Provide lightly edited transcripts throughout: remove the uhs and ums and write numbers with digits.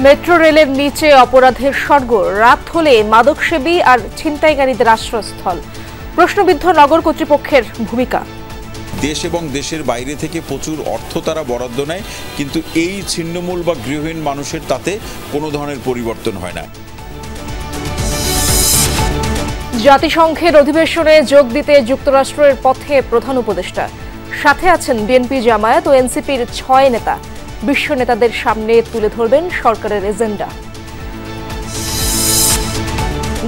Metro রেলের নিচে অপরাধের স্বর্গ, রাত হলে মাদকসেবী আর ছিনতাইকারীদের আশ্রয়স্থল। প্রশ্নবিদ্ধ নগর কর্তৃপক্ষের ভূমিকা। দেশ এবং দেশের বাইরে থেকে প্রচুর অর্থ তারা বরাদ্দ নেয়, কিন্তু এই ছিন্নমূল বা গৃহহীন মানুষের তাতে কোনো ধরনের পরিবর্তন হয় না। জাতিসংঘের অধিবেশনে যোগ দিতে যুক্তরাষ্ট্রের পথে প্রধান উপদেষ্টা, সাথে আছেন বিএনপি, জামায়াত ও এনসিপির 6 নেতা। বিশ্ব নেতাদের সামনে তুলে ধরবেন সরকারের এজেন্ডা।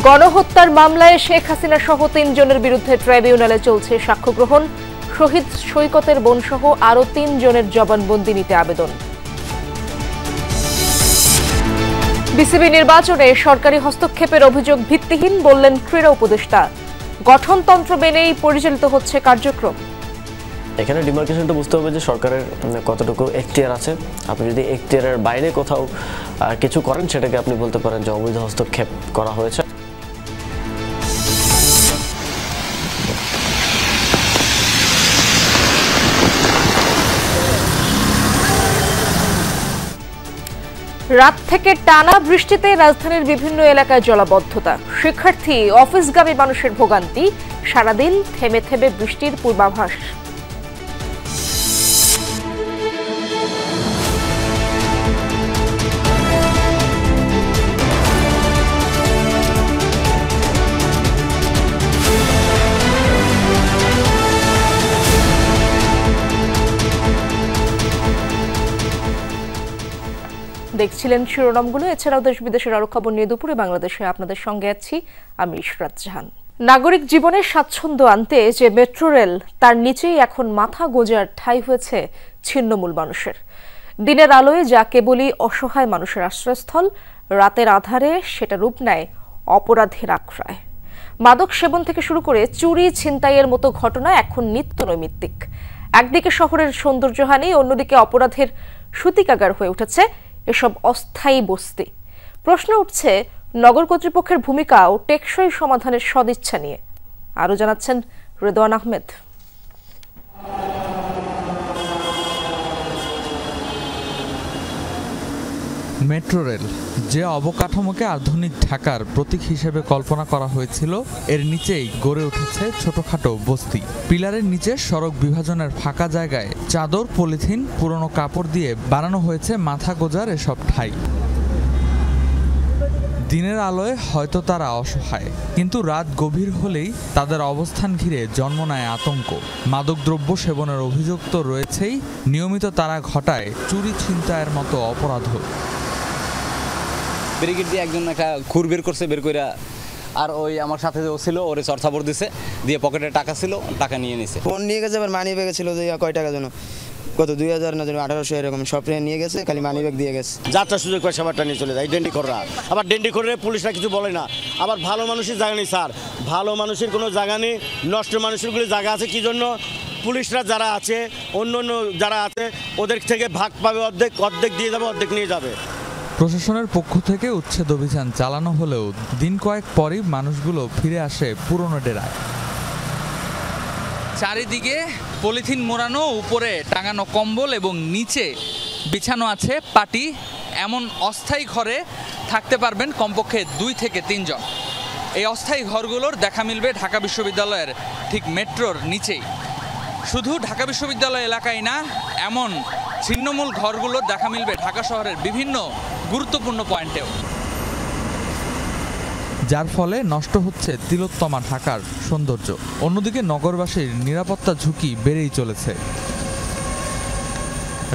গণহত্যার মামলায় শেখ হাসিনা সহ 3 জনের বিরুদ্ধে ট্রাইব্যুনালে চলছে সাক্ষ্য গ্রহণ। শহীদ সৈকতের বোনসহ আরও 3 জনের জবানবন্দি নিতে আবেদন। বিসিবি নির্বাচনে সরকারি হস্তক্ষেপের অভিযোগ ভিত্তিহীন বললেন ক্রীড়া উপদেষ্টা। গঠনতন্ত্র মেনেই পরিচালিত হচ্ছে কার্যক্রম। এখানে ডিমার্কেশনটা বুঝতে হবে যে সরকারের কতটুকু এখতিয়ার আছে। আপনি যদি এখতিয়ারের বাইরে কোথাও কিছু করেন, সেটাকে আপনি বলতে পারেন যে অবৈধ হস্তক্ষেপ করা হয়েছে। রাত থেকে টানা বৃষ্টিতে রাজধানীর বিভিন্ন এলাকায় জলাবদ্ধতা। শিক্ষার্থী, অফিসগামী মানুষের ভোগান্তি। সারাদিন থেমে থেমে বৃষ্টির পূর্বাভাস। দেখছিলেন শিরোনামগুলো। এছাড়াও দেশ বিদেশের আরো খবর নিয়ে দুপুরে বাংলাদেশে আপনাদের সঙ্গে আছি আমি ইশরাত জাহান। নাগরিক জীবনে স্বাচ্ছন্দ্য আনতে যে মেট্রো রেল, তার নিচেই এখন মাথা গোঁজার ঠাঁই হয়েছে ছিন্নমূল মানুষের। দিনের আলোয় যা কেবলই অসহায় মানুষের আশ্রয়স্থল, রাতের আধারে সেটা রূপ নেয় অপরাধের আখড়ায়। মাদক সেবন থেকে শুরু করে চুরি, ছিনতাইয়ের মতো ঘটনা এখন নিত্য নৈমিত্তিক। একদিকে শহরের সৌন্দর্যহানি, অন্যদিকে অপরাধের সূতিকাগার হয়ে উঠেছে এসব অস্থায়ী বস্তি। প্রশ্ন উঠছে নগর কর্তৃপক্ষের ভূমিকা ও টেকসই সমাধানের সদিচ্ছা নিয়ে। আরো জানাচ্ছেন রেদওয়ান আহমেদ। মেট্রো রেল যে অবকাঠামোকে আধুনিক ঢাকার প্রতীক হিসেবে কল্পনা করা হয়েছিল, এর নিচেই গড়ে উঠেছে ছোটখাটো বস্তি। পিলারের নিচে সড়ক বিভাজনের ফাঁকা জায়গায় চাদর, পলিথিন, পুরনো কাপড় দিয়ে বানানো হয়েছে মাথা গোঁজার এসব ঠাঁই। দিনের আলোয় হয়তো তারা অসহায়, কিন্তু রাত গভীর হলেই তাদের অবস্থান ঘিরে জন্ম নেয় আতঙ্ক। মাদকদ্রব্য সেবনের অভিযোগ তো রয়েছেই, নিয়মিত তারা ঘটায় চুরি, ছিনতাইয়ের মতো অপরাধ। ব্রিগেড দিয়ে একজন একটা খুর বের করছে, বের করে আর ওই আমার সাথে যে ছিল ওরে চর্চাপড় দিছে, দিয়ে পকেটে টাকা ছিল, টাকা নিয়ে নিছে। ফোন নিয়ে গেছে, আবার মানি ব্যাগে ছিল যে কয় টাকা যেন, কত 2000 না যেন 1800 এরকম সব নিয়ে গেছে, খালি মানি ব্যাগ দিয়ে গেছে। যাত্রা সুযোগ পায় সবারটা নিয়ে চলে যায় ডেন্ডি কররা। আবার ডেন্ডি করে পুলিশরা কিছু বলে না। আবার ভালো মানুষের জায়গা নেই স্যার, ভালো মানুষের কোনো জায়গা নেই, নষ্ট মানুষেরগুলো জায়গা আছে। কি জন্য? পুলিশরা যারা আছে, অন্য অন্য যারা আছে, ওদের থেকে ভাগ পাবে, অর্ধেক অর্ধেক দিয়ে যাবে, অর্ধেক নিয়ে যাবে। প্রশাসনের পক্ষ থেকে উচ্ছেদ অভিযান চালানো হলেও দিন কয়েক পরই মানুষগুলো ফিরে আসে পুরনো ডেরায়। চারিদিকে পলিথিন মোড়ানো, উপরে টাঙানো কম্বল এবং নিচে বিছানো আছে পাটি। এমন অস্থায়ী ঘরে থাকতে পারবেন কমপক্ষে 2 থেকে 3 জন। এই অস্থায়ী ঘরগুলোর দেখা মিলবে ঢাকা বিশ্ববিদ্যালয়ের ঠিক মেট্রোর নিচেই। শুধু ঢাকা বিশ্ববিদ্যালয় এলাকায় না, এমন ছিন্নমূল ঘরগুলোর দেখা মিলবে ঢাকা শহরের বিভিন্ন গুরুত্বপূর্ণ পয়েন্টেও, যার ফলে নষ্ট হচ্ছে তিলোত্তমা ঢাকার সৌন্দর্য। অন্যদিকে নগরবাসীর নিরাপত্তা ঝুঁকি বেড়েই চলেছে।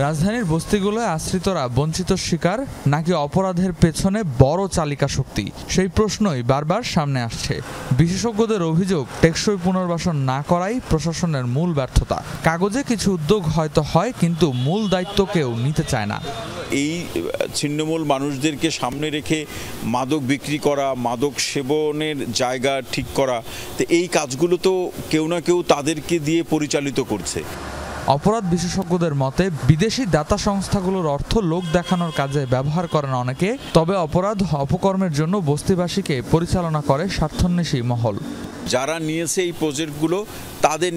রাজধানীর বস্তিগুলোয় আশ্রিতরা বঞ্চিত শিকার, নাকি অপরাধের পেছনে বড় চালিকা শক্তি? সেই প্রশ্নই বারবার সামনে আসছে। বিশেষজ্ঞদের অভিযোগ, টেকসই পুনর্বাসন না করাই প্রশাসনের মূল ব্যর্থতা। কাগজে কিছু উদ্যোগ হয়তো হয়, কিন্তু মূল দায়িত্ব কেউ নিতে চায় না। এই ছিন্নমূল মানুষদেরকে সামনে রেখে মাদক বিক্রি করা, মাদক সেবনের জায়গা ঠিক করা, তো এই কাজগুলো তো কেউ না কেউ তাদেরকে দিয়ে পরিচালিত করছে। অপরাধ বিশেষজ্ঞদের মতে, বিদেশি দাতা সংস্থাগুলোর অর্থ লোক দেখানোর কাজে ব্যবহার করেন অনেকে, তবে অপরাধ অপকর্মের জন্য বস্তিবাসীকে পরিচালনা করে স্বার্থান্বেষী মহল। যারা নিয়েছে এই প্রজেক্টগুলো তাদের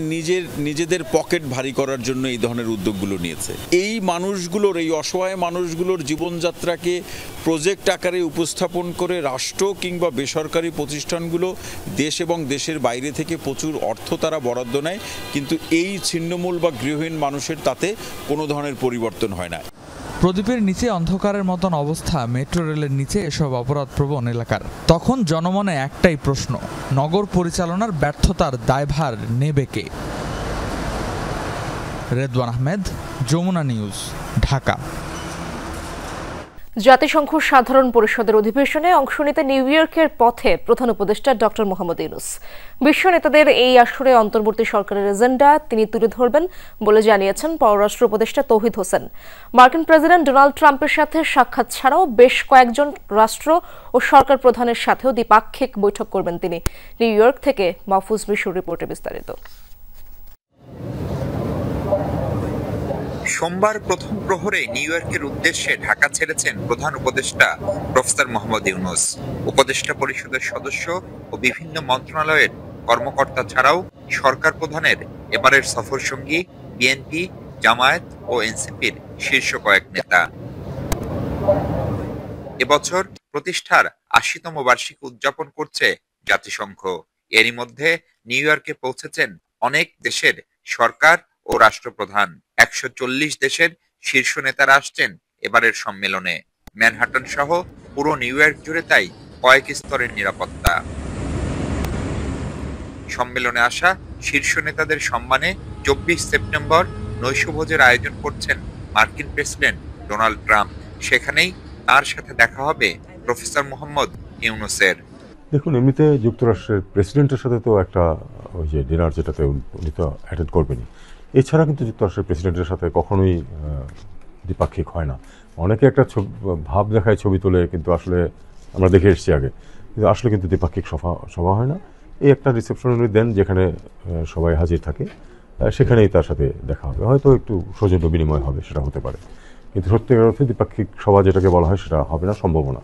নিজেদের পকেট ভারী করার জন্য এই ধরনের উদ্যোগগুলো নিয়েছে। এই মানুষগুলোর, এই অসহায় মানুষগুলোর জীবনযাত্রাকে প্রজেক্ট আকারে উপস্থাপন করে রাষ্ট্র কিংবা বেসরকারি প্রতিষ্ঠানগুলো দেশ এবং দেশের বাইরে থেকে প্রচুর অর্থ তারা বরাদ্দ নেয়, কিন্তু এই ছিন্নমূল বা গৃহহীন মানুষের তাতে কোনো ধরনের পরিবর্তন হয় না। প্রদীপের নিচে অন্ধকারের মতন অবস্থা মেট্রো রেলের নিচে এসব অপরাধপ্রবণ এলাকার। তখন জনমনে একটাই প্রশ্ন, নগর পরিচালনার ব্যর্থতার দায়ভার নেবে কে? রেদওয়ান আহমেদ, যমুনা নিউজ, ঢাকা। জাতিসংঘ সাধারণ পরিষদের অধিবেশনে অংশ নিতে নিউ ইয়র্কের পথে প্রধান উপদেষ্টা ডক্টর মোহাম্মদ ইউনূস। বিশ্ব নেতাদের এই আসরে অন্তর্বর্তী সরকারের এজেন্ডা তিনি তুলে ধরবেন বলে জানিয়েছেন পররাষ্ট্র উপদেষ্টা তৌহিদ হোসেন। মার্কিন প্রেসিডেন্ট ডোনাল্ড ট্রাম্পের সাথে সাক্ষাৎ ছাড়াও বেশ কয়েকজন রাষ্ট্র ও সরকার প্রধানের সাথেও দ্বিপাক্ষিক বৈঠক করবেন তিনি। নিউ ইয়র্ক থেকে মাহফুজ মিশুর রিপোর্টে বিস্তারিত। সোমবার প্রথম প্রহরে নিউ ইয়র্কের উদ্দেশ্যে ঢাকা ছেড়েছেন প্রধান উপদেষ্টা প্রফেসর মোহাম্মদ ইউনূস। উপদেষ্টা পরিষদের সদস্য ও বিভিন্ন মন্ত্রণালয়ের কর্মকর্তা ছাড়াও সরকার প্রধানের এবারের সফর সঙ্গী বিএনপি, জামায়াত ও এনসিপির শীর্ষ কয়েক নেতা। এবছর প্রতিষ্ঠার ৮০তম বার্ষিকী উদযাপন করছে জাতিসংঘ। এরই মধ্যে নিউ ইয়র্কে পৌঁছেছেন অনেক দেশের সরকার ও রাষ্ট্রপ্রধান। ১৪০ দেশের শীর্ষ নেতারা আসছেন এবারের সম্মেলনে। ম্যানহাটন সহ পুরো নিউ ইয়র্ক জুড়ে তাই কয়েক স্তরের নিরাপত্তা। সম্মেলনে আসা শীর্ষ নেতাদের সম্মানে ২৪ সেপ্টেম্বর নৈশভোজের আয়োজন করছেন মার্কিন প্রেসিডেন্ট ডোনাল্ড ট্রাম্প। সেখানেই তার সাথে দেখা হবে প্রফেসর মোহাম্মদ ইউনূসের। দেখুন, এমনিতে যুক্তরাষ্ট্রের প্রেসিডেন্টের সাথে তো একটা ওই যে ডিনার, যেটাতে উনি তো অ্যাটেন্ড করবেনই। এছাড়া কিন্তু যুক্তরাষ্ট্রের প্রেসিডেন্টের সাথে কখনোই দ্বিপাক্ষিক হয় না। অনেকে একটা ভাব দেখায়, ছবি তোলে, কিন্তু আসলে আমরা দেখে এসেছি আগে, কিন্তু আসলে কিন্তু দ্বিপাক্ষিক সভা হয় না। এই একটা রিসেপশন উনি দেন যেখানে সবাই হাজির থাকে, সেখানেই তার সাথে দেখা হবে, হয়তো একটু সৌজন্য বিনিময় হবে, সেটা হতে পারে, কিন্তু সত্যিকার অর্থে দ্বিপাক্ষিক সভা যেটাকে বলা হয় সেটা হবে না, সম্ভব না।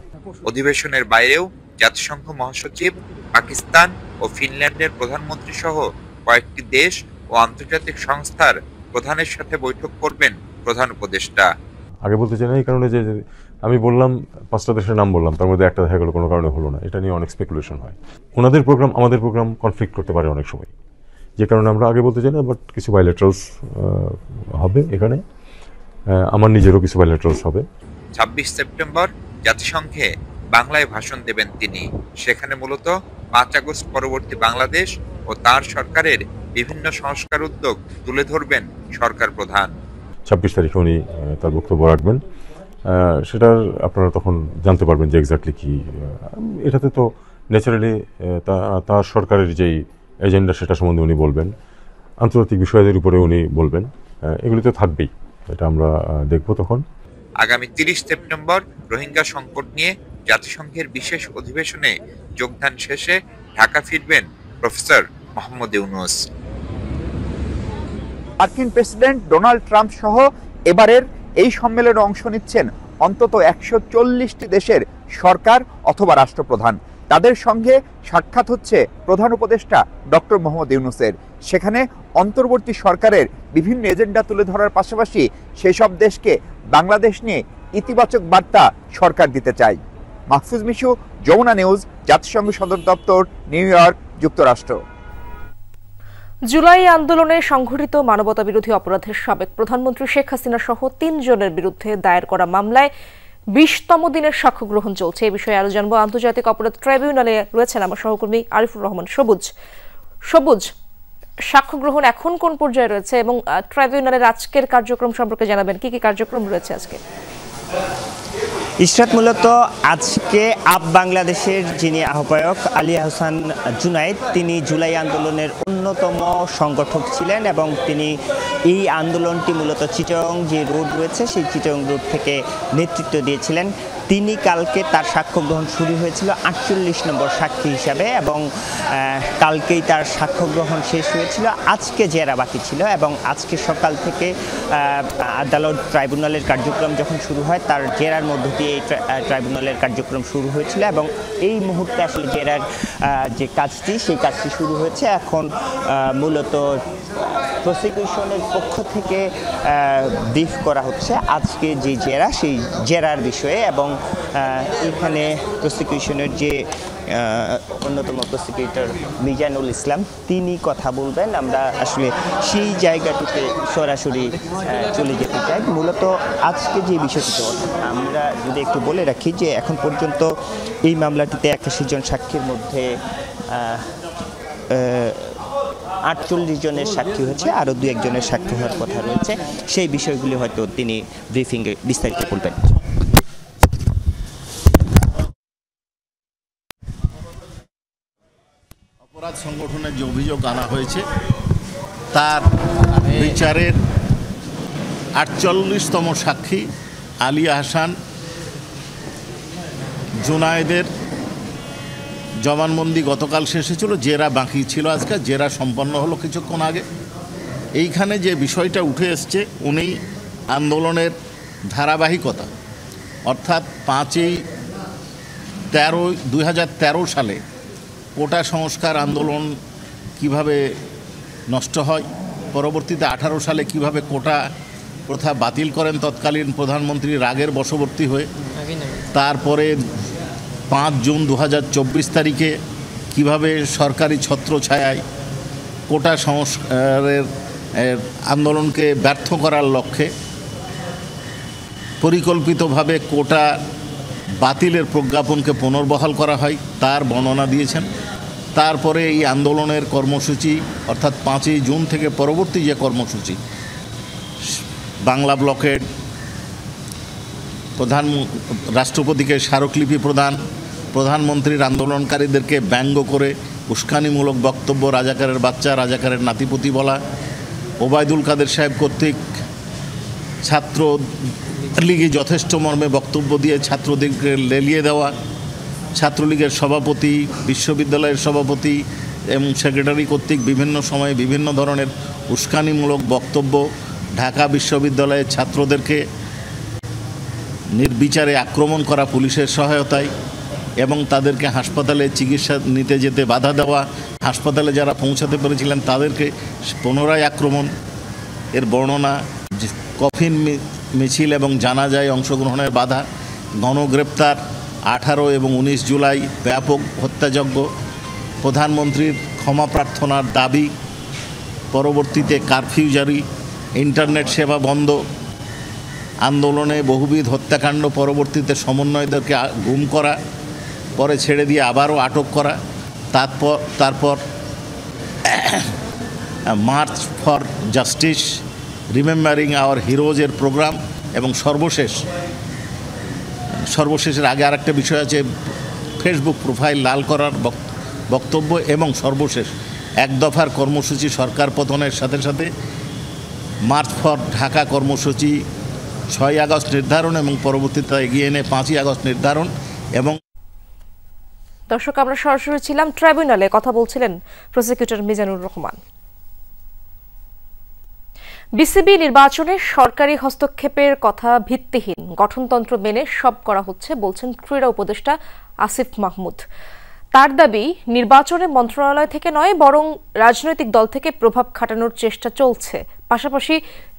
অধিবেশনের বাইরেও জাতিসংঘ মহাসচিব, পাকিস্তান ও ফিনল্যান্ডের প্রধানমন্ত্রী সহ কয়েকটি দেশ ও আন্তর্জাতিক সংস্থার প্রধানের সাথে বৈঠক করবেন প্রধান উপদেষ্টা। আগে বলতে চাই না এই কারণে যে আমি বললাম ৫টা দেশের নাম বললাম, তার মধ্যে একটা দেখা গেলো কোনো কারণে হলো না, এটা নিয়ে অনেক স্পেকুলেশন হয়। ওনাদের প্রোগ্রাম আমাদের প্রোগ্রাম কনফ্লিক্ট করতে পারে অনেক সময়, যে কারণে আমরা আগে বলতে চাই না। বাট কিছু বাইলেটারালস হবে এখানে, আমার নিজেরও কিছু বাইলেটারালস হবে। ২৬ সেপ্টেম্বর জাতিসংঘে বাংলায় ভাষণ দেবেন তিনি। সেখানে মূলত ৫ আগস্ট পরবর্তী বাংলাদেশ ও তার সরকারের বিভিন্ন সংস্কার উদ্যোগ তুলে ধরবেন সরকার প্রধান। ২৬ তারিখে উনি তার বক্তব্য রাখবেন, সেটার আপনারা তখন জানতে পারবেন যে এক্স্যাক্টলি কি। এটাতে তো ন্যাচারালি তার সরকারের যেই এজেন্ডা সেটা সম্বন্ধে উনি বলবেন, আন্তর্জাতিক বিষয়দের উপরে উনি বলবেন, এগুলি তো থাকবেই, এটা আমরা দেখব তখন। আগামী ৩০ সেপ্টেম্বর রোহিঙ্গা সংকট নিয়ে জাতিসংঘের বিশেষ অধিবেশনে যোগদান শেষে ঢাকা ফিরবেন প্রফেসর মোহাম্মদ ইউনূস। মার্কিন প্রেসিডেন্ট ডোনাল্ড ট্রাম্প সহ এবারের এই সম্মেলনে অংশ নিচ্ছেন অন্তত ১৪০টি দেশের সরকার অথবা রাষ্ট্রপ্রধান। তাদের সঙ্গে সাক্ষাৎ হচ্ছে প্রধান উপদেষ্টা ডক্টর মোহাম্মদ ইউনূসের। সেখানে অন্তর্বর্তী সরকারের বিভিন্ন এজেন্ডা তুলে ধরার পাশাপাশি সেসব দেশকে বাংলাদেশ নিয়ে ইতিবাচক বার্তা সরকার দিতে চায়। মাহফুজ মিশু, যমুনা নিউজ, জাতিসংঘ সদর দপ্তর, নিউ ইয়র্ক, যুক্তরাষ্ট্র। জুলাই আন্দোলনে সংঘটিত মানবতাবিরোধী অপরাধের সাবেক প্রধানমন্ত্রী শেখ হাসিনা সহ ৩ জনের বিরুদ্ধে দায়ের করা মামলায় ২০তম দিনের সাক্ষ্য গ্রহণ চলছে। এই বিষয়ে আরো জানবো, আন্তর্জাতিক অপরাধ ট্রাইব্যুনালে রয়েছেন আমার সহকর্মী আরিফুর রহমান সবুজ। সাক্ষ্য গ্রহণ এখন কোন পর্যায়ে রয়েছে এবং ট্রাইব্যুনালের আজকের কার্যক্রম সম্পর্কে জানাবেন, কি কি কার্যক্রম রয়েছে আজকে? ইশরাত, মূলত আজকে আপ বাংলাদেশের যিনি আহ্বায়ক আলী আহসান জুনায়েদ, তিনি জুলাই আন্দোলনের অন্যতম সংগঠক ছিলেন এবং তিনি এই আন্দোলনটি মূলত চিটাগং যে রোড রয়েছে সেই চিটাগং রোড থেকে নেতৃত্ব দিয়েছিলেন। তিনি কালকে তার সাক্ষ্য গ্রহণ শুরু হয়েছিল ৪৮ নম্বর সাক্ষী হিসাবে এবং কালকেই তার সাক্ষ্য গ্রহণ শেষ হয়েছিল। আজকে জেরা বাকি ছিল এবং আজকে সকাল থেকে আদালত ট্রাইব্যুনালের কার্যক্রম যখন শুরু হয় তার জেরার মধ্য দিয়ে এই ট্রাইব্যুনালের কার্যক্রম শুরু হয়েছিল এবং এই মুহূর্তে আসলে জেরার যে কাজটি সেই কাজটি শুরু হয়েছে। এখন মূলত প্রসিকিউশনের পক্ষ থেকে ব্রিফ করা হচ্ছে আজকে যে জেরা, সেই জেরার বিষয়ে। এবং এখানে প্রসিকিউশনের যে অন্যতম প্রসিকিউটর মিজানুল ইসলাম তিনি কথা বলবেন। আমরা আসলে সেই জায়গাটিতে সরাসরি চলে যেতে চাই। মূলত আজকে যে বিষয়টি আমরা যদি একটু বলে রাখি যে এখন পর্যন্ত এই মামলাটিতে 81 জন সাক্ষীর মধ্যে 48 জনের সাক্ষী হয়েছে, আরও 2-1 জনের সাক্ষী হওয়ার কথা রয়েছে। সেই বিষয়গুলি হয়তো তিনি ব্রিফিংয়ে বিস্তারিত বলবেন। অপরাধ সংগঠনের যে অভিযোগ আনা হয়েছে তার বিচারের 48তম সাক্ষী আলিয়া হাসান জুনায়েদের জবানবন্দি গতকাল শেষ হয়েছিল, জেরা বাকি ছিল। আজকে জেরা সম্পন্ন হলো কিছুক্ষণ আগে। এইখানে যে বিষয়টা উঠে এসছে, উনি আন্দোলনের ধারাবাহিকতা অর্থাৎ 5-13-2013 সালে কোটা সংস্কার আন্দোলন কিভাবে নষ্ট হয়, পরবর্তীতে 18 সালে কিভাবে কোটা প্রথা বাতিল করেন তৎকালীন প্রধানমন্ত্রী রাগের বশবর্তী হয়ে, তারপরে 5 জুন 2024 তারিখে কিভাবে সরকারি ছত্রছায়ায় কোটা সংস্কারের আন্দোলনকে ব্যর্থ করার লক্ষ্যে পরিকল্পিতভাবে কোটা বাতিলের প্রজ্ঞাপনকে পুনর্বহাল করা হয় তার বর্ণনা দিয়েছেন। তারপরে এই আন্দোলনের কর্মসূচি অর্থাৎ 5 জুন থেকে পরবর্তী যে কর্মসূচি, বাংলা ব্লকের রাষ্ট্রপতিকে স্মারকলিপি প্রদান, প্রধানমন্ত্রীর আন্দোলনকারীদেরকে ব্যঙ্গ করে উস্কানিমূলক বক্তব্য, রাজাকারের বাচ্চা, রাজাকারের নাতিপুতি বলা, ওবায়দুল কাদের সাহেব কর্তৃক ছাত্র লীগে যথেষ্ট মর্মে বক্তব্য দিয়ে ছাত্রদেরকে লেলিয়ে দেওয়া, ছাত্রলীগের সভাপতি, বিশ্ববিদ্যালয়ের সভাপতি এবং সেক্রেটারি কর্তৃক বিভিন্ন সময়ে বিভিন্ন ধরনের উস্কানিমূলক বক্তব্য, ঢাকা বিশ্ববিদ্যালয়ের ছাত্রদেরকে নির্বিচারে আক্রমণ করা পুলিশের সহায়তায় এবং তাদেরকে হাসপাতালে চিকিৎসা নিতে যেতে বাধা দেওয়া, হাসপাতালে যারা পৌঁছাতে পেরেছিলেন তাদেরকে পুনরায় আক্রমণ, এর বর্ণনা, কফিন মিছিল এবং জানাজায় অংশগ্রহণের বাধা, গণগ্রেপ্তার 18 এবং 19 জুলাই, ব্যাপক হত্যাযজ্ঞ, প্রধানমন্ত্রীর ক্ষমা প্রার্থনার দাবি, পরবর্তীতে কারফিউ জারি, ইন্টারনেট সেবা বন্ধ, আন্দোলনে বহুবিধ হত্যাকাণ্ড, পরবর্তীতে সমন্বয়দেরকে গুম করা, পরে ছেড়ে দিয়ে আবারও আটক করা, তারপর march for justice, remembering our হিরোজের প্রোগ্রাম এবং সর্বশেষের আগে আরেকটা বিষয় আছে, ফেসবুক প্রোফাইল লাল করার বক্তব্য এবং সর্বশেষ 1 দফার কর্মসূচি সরকার পতনের সাথে সাথে মার্চ ফর ঢাকা কর্মসূচি 6 আগস্ট নির্ধারণ এবং পরবর্তীতে এগিয়ে এনে 5 আগস্ট নির্ধারণ। এবং দর্শক, আমরা সরাসরি ছিলাম ট্রাইব্যুনালে, কথা বলছিলেন প্রসিকিউটর মিজানুর রহমান। বিসিবি নির্বাচনে সরকারি হস্তক্ষেপের কথা ভিত্তিহীন, গঠনতন্ত্র মেনে সব করা হচ্ছে বলছেন ক্রীড়া উপদেষ্টা আসিফ মাহমুদ। তার দাবি, নির্বাচনে মন্ত্রণালয় থেকে নয় বরং রাজনৈতিক দল থেকে প্রভাব খাটানোর চেষ্টা চলছে। পাশাপাশি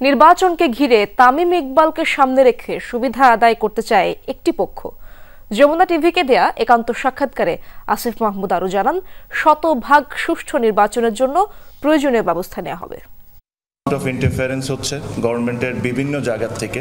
নির্বাচনকে ঘিরে তামিম ইকবালকে সামনে রেখে সুবিধা আদায় করতে চায় একটি পক্ষ। যমুনা টিভিকে দেয়া একান্ত সাক্ষাৎকারে আসিফ মাহমুদ আরও জানান, 100% সুষ্ঠু নির্বাচনের জন্য প্রয়োজনীয় ব্যবস্থা নেওয়া হবে। ইন্টারফারেন্স হচ্ছে গভর্নমেন্টের বিভিন্ন জায়গা থেকে।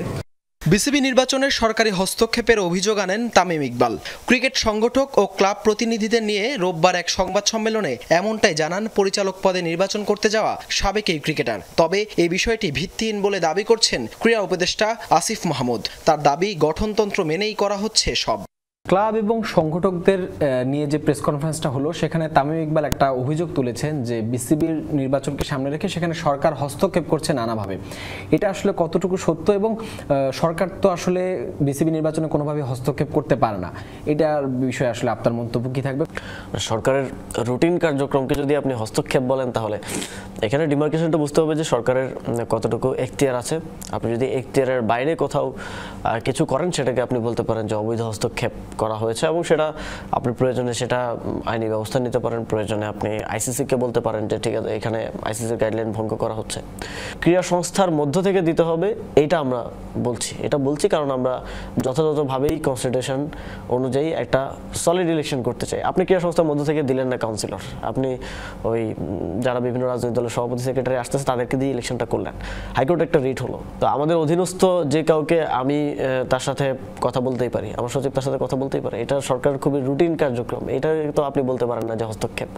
বিসিবি নির্বাচনের সরকারি হস্তক্ষেপের অভিযোগ আনেন তামিম ইকবাল। ক্রিকেট সংগঠক ও ক্লাব প্রতিনিধিদের নিয়ে রোববার এক সংবাদ সম্মেলনে এমনটাই জানান পরিচালক পদে নির্বাচন করতে যাওয়া সাবেক এই ক্রিকেটার। তবে এই বিষয়টি ভিত্তিহীন বলে দাবি করছেন ক্রীড়া উপদেষ্টা আসিফ মাহমুদ। তার দাবি, গঠনতন্ত্র মেনেই করা হচ্ছে সব। ক্লাব এবং সংগঠকদের নিয়ে যে প্রেস কনফারেন্সটা হলো, সেখানে তামিম ইকবাল একটা অভিযোগ তুলেছেন যে বিসিবির নির্বাচনকে সামনে রেখে সেখানে সরকার হস্তক্ষেপ করছে নানাভাবে। এটা আসলে কতটুকু সত্য, এবং সরকার তো আসলে বিসিবি নির্বাচনে কোনোভাবে হস্তক্ষেপ করতে পারে না, এটার বিষয়ে আসলে আপনার মন্তব্য কি থাকবে? সরকারের রুটিন কার্যক্রমকে যদি আপনি হস্তক্ষেপ বলেন, তাহলে এখানে ডিমার্কেশনটা বুঝতে হবে যে সরকারের কতটুকু এখতিয়ার আছে। আপনি যদি এখতিয়ারের বাইরে কোথাও কিছু করেন, সেটাকে আপনি বলতে পারেন যে অবৈধ হস্তক্ষেপ করা হয়েছে এবং সেটা আপনি প্রয়োজনে সেটা আইনি ব্যবস্থা নিতে পারেন, প্রয়োজনে আপনি আইসিসিকে বলতে পারেন যে ঠিক আছে এখানে আইসিসির গাইডলাইন ভঙ্গ করা হচ্ছে। ক্রীড়া সংস্থার মধ্য থেকে দিতে হবে এটা আমরা বলছি কারণ আমরা যথাযথভাবেই কনস্টিটিউশন অনুযায়ী একটা সলিড ইলেকশন করতে চাই। আপনি ক্রীড়া সংস্থার মধ্য থেকে দিলেন না কাউন্সিলর, আপনি ওই যারা বিভিন্ন রাজনৈতিক দলের সভাপতি সেক্রেটারি আসতেছে তাদেরকে দিয়ে ইলেকশনটা করলেন, হাইকোর্টে একটা রিট হলো। তো আমাদের অধীনস্থ যে কাউকে আমি তার সাথে কথা বলতেই পারি, আমার সচিব তার সাথে কথা বলতেই পারে, এটা সরকারের খুবই রুটিন কার্যক্রম, এটা তো আপনি বলতে পারেন না যে হস্তক্ষেপ।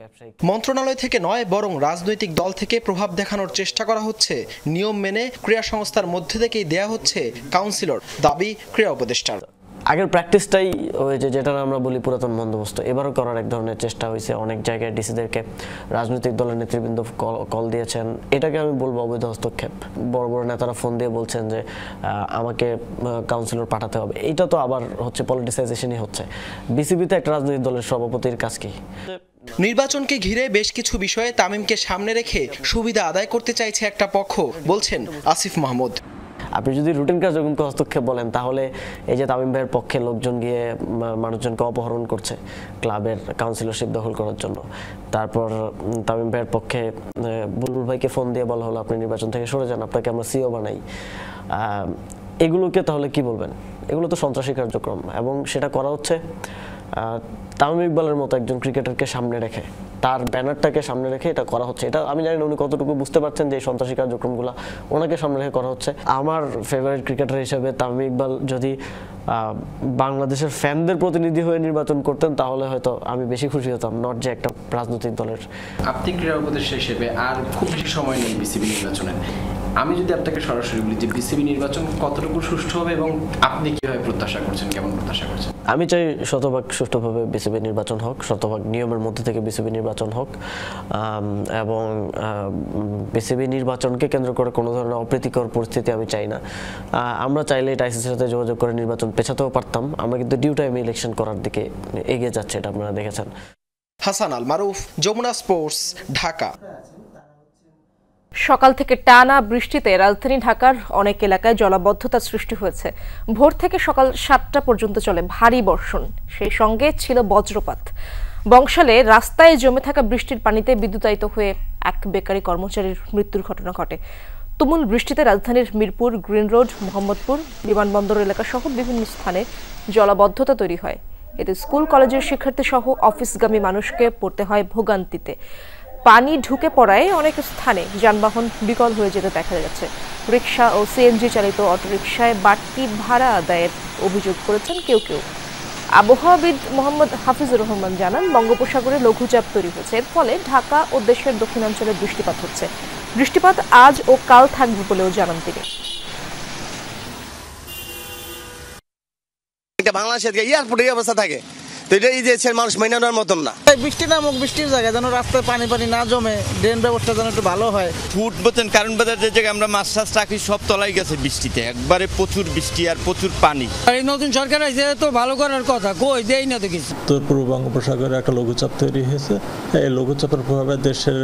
মন্ত্রণালয় থেকে নয় বরং রাজনৈতিক দল থেকে প্রভাব দেখানোর চেষ্টা করা হচ্ছে, নিয়ম মেনে ক্রীড়া সংস্থার মধ্যে থেকেই দেয়া হচ্ছে কাউন্সিলর, দাবি ক্রীড়া উপদেষ্টার। আগের প্র্যাকটিসটাই ওই যেটা আমরা বলি পুরাতন বন্দোবস্ত, এবারও করার এক ধরনের চেষ্টা হয়েছে। অনেক জায়গায় ডিসিদেরকে রাজনৈতিক দলের নেতৃবৃন্দ কল দিয়েছেন, এটাকে আমি বলবো অবৈধ হস্তক্ষেপ। বড় বড় নেতারা ফোন দিয়ে বলছেন যে আমাকে কাউন্সিলর পাঠাতে হবে, এটা তো আবার হচ্ছে পলিটিসাইজেশনই হচ্ছে। বিসিবিতে একটা রাজনৈতিক দলের সভাপতির কাজ কি? নির্বাচনকে ঘিরে বেশ কিছু বিষয়ে তামিমকে সামনে রেখে সুবিধা আদায় করতে চাইছে একটা পক্ষ, বলছেন আসিফ মাহমুদ। আপনি যদি রুটিন কার্যক্রমকে হস্তক্ষেপ বলেন তাহলে এই যে তামিম ভাইয়ের পক্ষে লোকজন গিয়ে মানুষজনকে অপহরণ করছে ক্লাবের কাউন্সিলরশিপ দখল করার জন্য, তারপর তামিম ভাইয়ের পক্ষে বুলবুল ভাইকে ফোন দিয়ে বলা হলো আপনি নির্বাচন থেকে সরে যান, আপনাকে আমরা সিও বানাই, এগুলোকে তাহলে কি বলবেন? এগুলো তো সন্ত্রাসী কার্যক্রম এবং সেটা করা হচ্ছে তামিম ইকবালের মতো একজন ক্রিকেটারকে সামনে রেখে, তার ব্যানারটাকে সামনে রেখে এটা করা হচ্ছে। এটা আমি জানি না উনি কতটুকু বুঝতে পারছেন যে এই সন্ত্রাসী কার্যক্রমগুলো ওনাকে সামনে রেখে করা হচ্ছে। আমার ফেভারিট ক্রিকেটার হিসেবে তামিম ইকবাল যদি বাংলাদেশের ফ্যানদের প্রতিনিধি হয়ে নির্বাচন করতেন তাহলে হয়তো আমি বেশি খুশি হতাম, নট যে একটা রাজনৈতিক দলের। আপনি ক্রীড়া উপদেষ্টা হিসেবে আর খুব বেশি সময় নেই বিসিবি নির্বাচনের, আমি যদি আপনাকে সরাসরি বলি যে বিসিবি নির্বাচন কতটুকু সুষ্ঠু হবে এবং আপনি কিভাবে প্রত্যাশা করছেন, কেমন প্রত্যাশা করছেন? আমি চাই শতভাগ সুষ্ঠুভাবে বিসিবি নির্বাচন হোক, শতভাগ নিয়মের মধ্যে থেকে বিসিবি নির্বাচন হোক এবং বিসিবি নির্বাচনকে কেন্দ্র করে কোনো ধরনের অপ্রীতিকর পরিস্থিতি আমি চাই না। আমরা চাইলে এটা আইসিসির সাথে যোগাযোগ করে নির্বাচন পেছাতেও পারতাম, আমরা কিন্তু ডিউ টাইমে ইলেকশন করার দিকে এগিয়ে যাচ্ছে, এটা আপনারা দেখেছেন। হাসান আল মারুফ, যমুনা স্পোর্টস, ঢাকা। সকাল থেকে টানা বৃষ্টিতে রাজধানী ঢাকার অনেক এলাকায় জলাবদ্ধতা সৃষ্টি হয়েছে। ভোর থেকে সকাল 7টা পর্যন্ত চলে ভারী বর্ষণ, সেই সঙ্গে ছিল বজ্রপাত। বংশালে রাস্তায় জমে থাকা বৃষ্টির পানিতে বিদ্যুতায়িত হয়ে এক বেকারি কর্মচারীর মৃত্যুর ঘটনা ঘটে। তুমুল বৃষ্টিতে রাজধানীর মিরপুর, গ্রিন রোড, মোহাম্মদপুর, বিমানবন্দর এলাকা সহ বিভিন্ন স্থানে জলাবদ্ধতা তৈরি হয়। এতে স্কুল কলেজের শিক্ষার্থী সহ অফিসগামী মানুষকে পড়তে হয় ভোগান্তিতে। পানি ঢুকে পড়ায় অনেক স্থানে যানবাহন বিকল হয়ে যেতে দেখা যাচ্ছে। রিকশা ও সিএনজি চালিত অটোরিকশায় বাড়তি ভাড়া আদায়ের অভিযোগ করেছেন কেউ কেউ। আবহাওয়াবিদ মোহাম্মদ হাফিজুর রহমান জানান, বঙ্গোপসাগরে লঘুচাপ তৈরি হয়েছে, এর ফলে ঢাকা ও দেশের দক্ষিণাঞ্চলে বৃষ্টিপাত হচ্ছে। বৃষ্টিপাত আজ ও কাল থাকবে বলেও জানান তিনি। বাংলাদেশের এয়ারপোর্টের অবস্থা থাকে, তো এটা এই যে মানুষ মেনে নেওয়ার মতন না। বৃষ্টি নামুক, বৃষ্টির জায়গায় যেন রাস্তায় পানি না জমে, ড্রেন ব্যবস্থা যেন একটু ভালো হয়। ফুট বলছেন কারণ বাজার যে জায়গায় আমরা মাছ টাছ রাখি সব তলাই গেছে বৃষ্টিতে, একবারে প্রচুর বৃষ্টি আর প্রচুর পানি। এই নতুন সরকার আছে তো ভালো করার কথা, কই দেই না তো কিছু। উত্তর পূর্ব বঙ্গোপসাগরে একটা লঘুচাপ তৈরি হয়েছে, এই লঘুচাপের প্রভাবে দেশের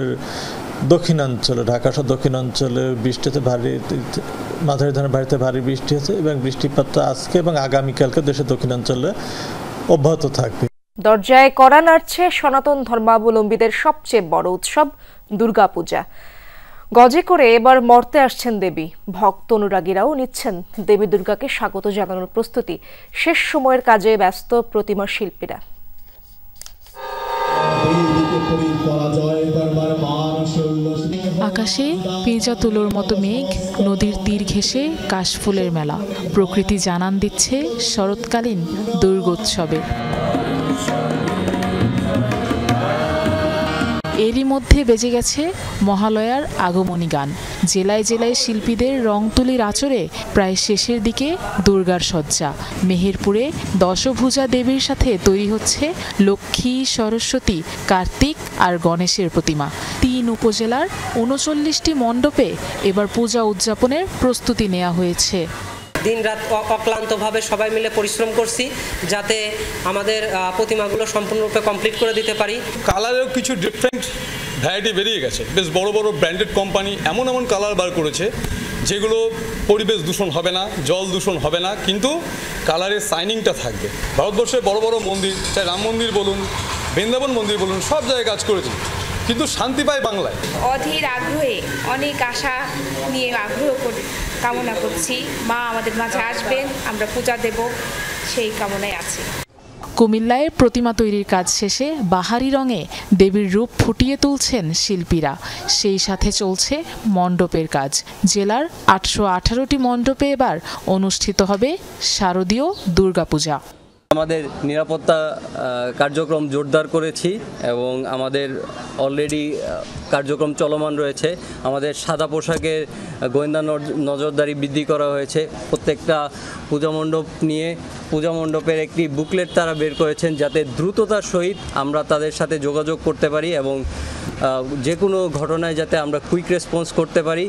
দক্ষিণাঞ্চলে, ঢাকা সহ দক্ষিণাঞ্চলে বৃষ্টিতে ভারী, মাঝারি ধরনের ভারীতে ভারী বৃষ্টি হয়েছে এবং বৃষ্টিপাতটা আজকে এবং আগামীকালকে দেশের দক্ষিণাঞ্চলে অব্যাহত থাকবে। দরজায় কড়া নাড়ছে সনাতন ধর্মাবলম্বীদের সবচেয়ে বড় উৎসব দুর্গাপূজা। গজে করে এবার মর্তে আসছেন দেবী, ভক্ত অনুরাগীরাও নিচ্ছেন দেবী দুর্গাকে স্বাগত জানানোর প্রস্তুতি। শেষ সময়ের কাজে ব্যস্ত প্রতিমা শিল্পীরা। আকাশে পেঁজা তুলোর মতো মেঘ, নদীর তীর ঘেঁষে কাশফুলের মেলা, প্রকৃতি জানান দিচ্ছে শরৎকালীন দুর্গোৎসবে। এরই মধ্যে বেজে গেছে মহালয়ার আগমনী গান। জেলায় জেলায় শিল্পীদের রং তুলির আঁচড়ে প্রায় শেষের দিকে দুর্গার সজ্জা। মেহেরপুরে দশভুজা দেবীর সাথে তৈরি হচ্ছে লক্ষ্মী, সরস্বতী, কার্তিক আর গণেশের প্রতিমা। 3 উপজেলার 39টি মণ্ডপে এবার পূজা উদযাপনের প্রস্তুতি নেওয়া হয়েছে। দিন রাত অক্লান্তভাবে সবাই মিলে পরিশ্রম করছি যাতে আমাদের প্রতিমাগুলো সম্পূর্ণরূপে কমপ্লিট করে দিতে পারি। কালারেও কিছু ডিফারেন্ট ভ্যারাইটি বেরিয়ে গেছে, বেশ বড় বড় ব্র্যান্ডেড কোম্পানি এমন কালার বার করেছে যেগুলো পরিবেশ দূষণ হবে না, জল দূষণ হবে না, কিন্তু কালারের সাইনিংটা থাকবে। ভারতবর্ষে বড় বড় মন্দির, চাই রাম মন্দির বলুন, বৃন্দাবন মন্দির বলুন, সব জায়গায় কাজ করেছি, কিন্তু শান্তি পায় বাংলায়। অধীর আগ্রহে অনেক আশা নিয়ে কামনা করছি, মা আমাদের মাঝে আসবেন, আমরা পূজা দেব, সেই কামনায় আছি। কুমিল্লায় প্রতিমা তৈরির কাজ শেষে বাহারি রঙে দেবীর রূপ ফুটিয়ে তুলছেন শিল্পীরা। সেই সাথে চলছে মণ্ডপের কাজ। জেলার 818টি মণ্ডপে এবার অনুষ্ঠিত হবে শারদীয় দুর্গাপূজা। আমাদের নিরাপত্তা কার্যক্রম জোরদার করেছি এবং আমাদের অলরেডি কার্যক্রম চলমান রয়েছে। আমাদের সাদা পোশাকের গোয়েন্দা নজরদারি বৃদ্ধি করা হয়েছে। প্রত্যেকটা পূজা মণ্ডপ নিয়ে পূজা মণ্ডপের একটি বুকলেট তারা বের করেছেন, যাতে দ্রুততার সহিত আমরা তাদের সাথে যোগাযোগ করতে পারি এবং যে কোনো ঘটনায় যাতে আমরা কুইক রেসপন্স করতে পারি।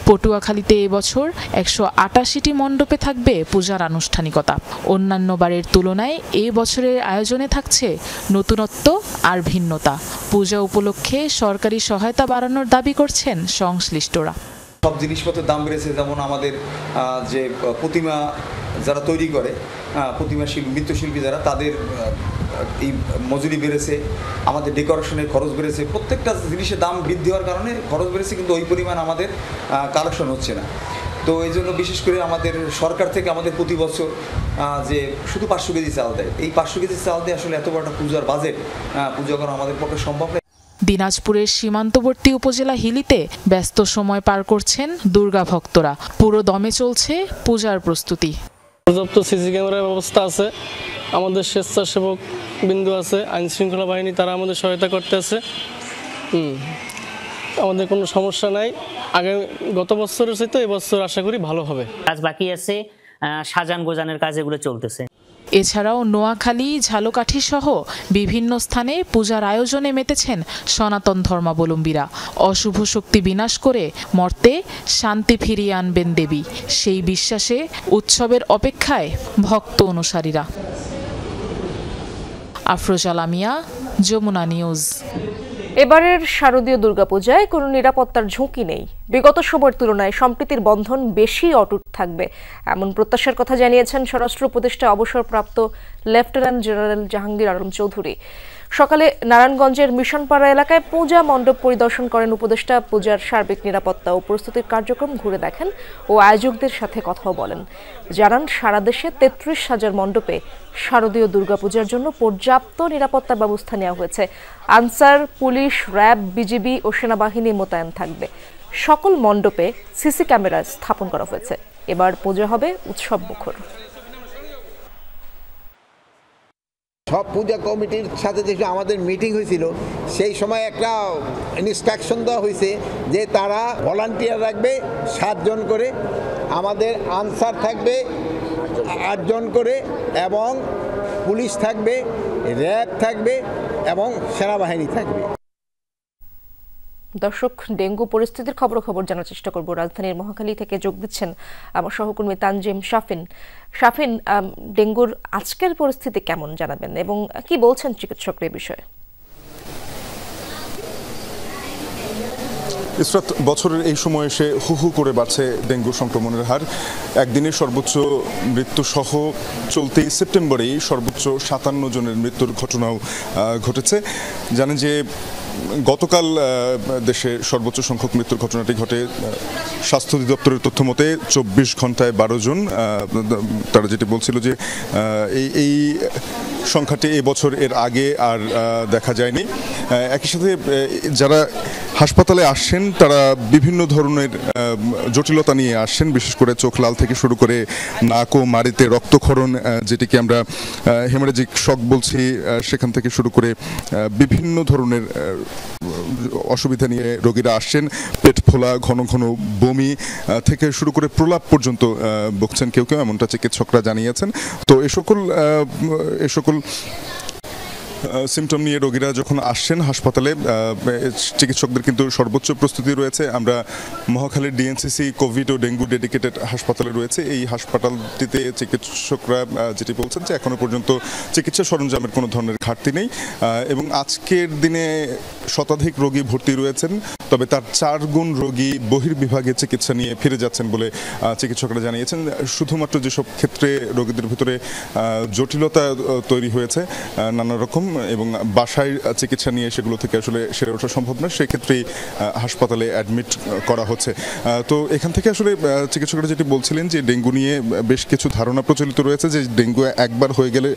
পটুয়াখালীতে এবছর 188টি মণ্ডপে থাকবে পূজার আনুষ্ঠানিকতা। অন্যান্য বারের তুলনায় এই বছরের আয়োজনে থাকছে নতুনত্ব আর ভিন্নতা। পূজা উপলক্ষে সরকারি সহায়তা বাড়ানোর দাবি করছেন সংশ্লিষ্টরা। সব জিনিসপত্রের দাম বেড়েছে, যেমন আমাদের যে প্রতিমা যারা তৈরি করে, প্রতিমা শিল্পী, মৃৎশিল্পী যারা, তাদের এই মজুরি বেড়েছে, আমাদের ডেকোরেশনের খরচ বেড়েছে। প্রত্যেকটা জিনিসের দাম বৃদ্ধি হওয়ার কারণে খরচ বেড়েছে, কিন্তু ওই পরিমাণ আমাদের কালেকশন হচ্ছে না। তো এই জন্য বিশেষ করে আমাদের সরকার থেকে আমাদের প্রতি বছর যে শুধু 500 কেজি চাল দেয়, এই 500 কেজি চাল দিয়ে আসলে এত বড় একটা পূজার বাজেট পূজা করা আমাদের পক্ষে সম্ভব নয়। দিনাজপুরের সীমান্তবর্তী উপজেলা হিলিতে ব্যস্ত সময় পার করছেন দুর্গা ভক্তরা। পুরো দমে চলছে পূজার প্রস্তুতি। পর্যাপ্ত সিসি ক্যামেরার ব্যবস্থা আছে, আমাদের স্বেচ্ছাসেবক বিন্দু আছে, আইন শৃঙ্খলা বাহিনী তারা আমাদের সহায়তা করতে আছে। আমাদের কোনো সমস্যা নাই। গত বছরের চাইতে এবছর আশা করি ভালো হবে। কাজ বাকি আছে, সাজান গোজানের কাজ এগুলো চলতেছে। এছাড়াও নোয়াখালী, ঝালকাঠি সহ বিভিন্ন স্থানে পূজার আয়োজনে মেতেছেন সনাতন ধর্মাবলম্বীরা। অশুভ শক্তি বিনাশ করে মর্তে শান্তি ফিরিয়ে আনবেন দেবী, সেই বিশ্বাসে উৎসবের অপেক্ষায় ভক্ত অনুসারীরা। আফরোজা লামিয়া, যমুনা নিউজ। এবারের শারদীয় দুর্গাপূজায় কোনো নিরাপত্তার ঝুঁকি নেই। বিগত সময়ের তুলনায় সম্প্রীতির বন্ধন বেশি অটুট থাকবে, এমন প্রত্যাশার কথা জানিয়েছেন স্বরাষ্ট্র উপদেষ্টা অবসরপ্রাপ্ত লেফটেন্যান্ট জেনারেল জাহাঙ্গীর আলম চৌধুরী। সকালে নারায়ণগঞ্জের মিশনপাড়া এলাকায় পূজা মণ্ডপ পরিদর্শন করেন উপদেষ্টা। পূজার সার্বিক নিরাপত্তা ও প্রস্তুতির কার্যক্রম ঘুরে দেখেন ও আয়োজকদের সাথে কথাও বলেন। জানান, সারা দেশে 33,000 মণ্ডপে শারদীয় দুর্গাপূজার জন্য পর্যাপ্ত নিরাপত্তা ব্যবস্থা নেওয়া হয়েছে। আনসার, পুলিশ, র্যাব, বিজিবি ও সেনাবাহিনী মোতায়েন থাকবে। সকল মণ্ডপে সিসি ক্যামেরা স্থাপন করা হয়েছে। এবার পূজা হবে উৎসব মুখর। সব পূজা কমিটির সাথে যে আমাদের মিটিং হয়েছিল, সেই সময় একটা ইনস্ট্রাকশন দেওয়া হয়েছে যে তারা ভলান্টিয়ার রাখবে 7 জন করে, আমাদের আনসার থাকবে 8 জন করে, এবং পুলিশ থাকবে, র্যাব থাকবে এবং সেনাবাহিনী থাকবে। দর্শক, ডেঙ্গু পরিস্থিতির খবর জানার চেষ্টা করব। রাজধানীর মহাখালী থেকে যোগ দিচ্ছেন আমার সহকর্মী তানজিম শাফিন। শাফিন, ডেঙ্গুর আজকের পরিস্থিতি কেমন জানাবেন এবং কি বলছেন চিকিৎসকরা এই বিষয়ে? ইসরাত, বছরের এই সময় এসে হু হু করে বাড়ছে ডেঙ্গু সংক্রমণের হার। একদিনের সর্বোচ্চ মৃত্যু সহ চলতি সেপ্টেম্বরেই সর্বোচ্চ 57 জনের মৃত্যুর ঘটনাও ঘটেছে। জানেন যে গতকাল দেশে সর্বোচ্চ সংখ্যক মৃত্যুর ঘটনাটি ঘটে স্বাস্থ্য অধিদপ্তরের তথ্য মতে 24 ঘন্টায় 12 জন। তারা যেটি বলছিল যে এই সংখ্যাটি এবছর এর আগে আর দেখা যায়নি। একই সাথে যারা হাসপাতালে আসছেন তারা বিভিন্ন ধরনের জটিলতা নিয়ে আসছেন, বিশেষ করে চোখ লাল থেকে শুরু করে নাক ও মাড়িতে রক্তক্ষরণ, যেটিকে আমরা হেমারেজিক শক বলছি, সেখান থেকে শুরু করে বিভিন্ন ধরনের অসুবিধা নিয়ে রোগীরা আসছেন। পেট ফোলা, ঘন ঘন বমি থেকে শুরু করে প্রলাপ পর্যন্ত বকছেন কেউ কেউ, এমনটা চিকিৎসকরা জানিয়েছেন। তো এ সকল সিমটম নিয়ে রোগীরা যখন আসছেন হাসপাতালে, চিকিৎসকদের কিন্তু সর্বোচ্চ প্রস্তুতি রয়েছে। আমরা মহাখালীর ডিএনসিসি কোভিড ও ডেঙ্গু ডেডিকেটেড হাসপাতালে রয়েছে। এই হাসপাতালটিতে চিকিৎসকরা যেটি বলছেন যে এখনো পর্যন্ত চিকিৎসা সরঞ্জামের কোনো ধরনের ঘাটতি নেই এবং আজকের দিনে শতাধিক রোগী ভর্তি রয়েছেন, তবে তার 4 গুণ রোগী বহির্বিভাগে চিকিৎসা নিয়ে ফিরে যাচ্ছেন বলে চিকিৎসকরা জানিয়েছেন। শুধুমাত্র যেসব ক্ষেত্রে রোগীদের ভিতরে জটিলতা তৈরি হয়েছে নানা রকম এবং বাসায় চিকিৎসা নিয়ে সেগুলো থেকে আসলে সেরে ওঠা সম্ভব না, সেক্ষেত্রেই হাসপাতালে অ্যাডমিট করা হচ্ছে। তো এখান থেকে আসলে চিকিৎসকরা যেটি বলছিলেন যে ডেঙ্গু নিয়ে বেশ কিছু ধারণা প্রচলিত রয়েছে যে ডেঙ্গু একবার হয়ে গেলে